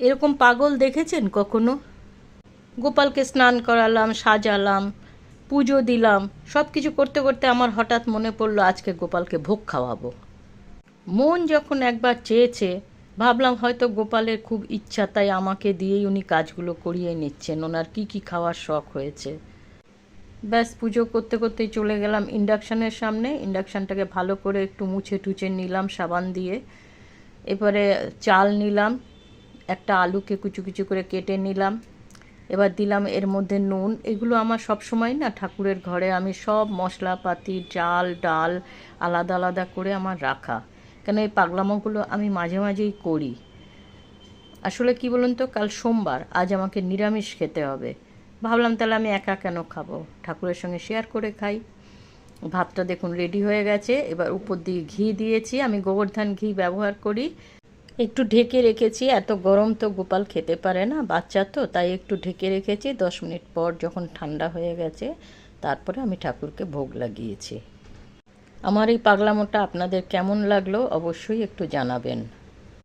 এরকম পাগল দেখেছেন কখনো? গোপালকে স্নান করালাম, সাজালাম, পুজো দিলাম, সব কিছু করতে করতে আমার হঠাৎ মনে পড়লো আজকে গোপালকে ভোগ খাওয়াবো। মন যখন একবার চেয়েছে, ভাবলাম হয়তো গোপালের খুব ইচ্ছা, তাই আমাকে দিয়েই উনি কাজগুলো করিয়ে নিচ্ছেন, ওনার কি কি খাওয়ার শখ হয়েছে। ব্যাস পুজো করতে করতেই চলে গেলাম ইন্ডাকশানের সামনে। ইন্ডাকশানটাকে ভালো করে একটু মুছে টুছে নিলাম সাবান দিয়ে। এবারে চাল নিলাম, একটা আলুকে কুচু কুচু করে কেটে নিলাম। এবার দিলাম এর মধ্যে নুন। এগুলো আমার সব সময় না ঠাকুরের ঘরে আমি সব মশলাপাতি, চাল ডাল আলাদা আলাদা করে আমার রাখা, কেন এই পাগলামোগুলো আমি মাঝে মাঝেই করি। আসলে কি বলুন তো, কাল সোমবার, আজ আমাকে নিরামিষ খেতে হবে। ভাবলাম তাহলে আমি একা কেন খাবো, ঠাকুরের সঙ্গে শেয়ার করে খাই। ভাতটা দেখুন রেডি হয়ে গেছে। এবার উপর দিয়ে ঘি দিয়েছি, আমি গোবর্ধন ঘি ব্যবহার করি। একটু ঢেকে রেখেছি, এত গরম তো গোপাল খেতে পারে না, বাচ্চা তো, তাই একটু ঢেকে রেখেছি। 10 মিনিট পর যখন ঠান্ডা হয়ে গেছে, তারপরে আমি ঠাকুরকে ভোগ লাগিয়েছি। আমার এই পাগলামোটা আপনাদের কেমন লাগলো অবশ্যই একটু জানাবেন।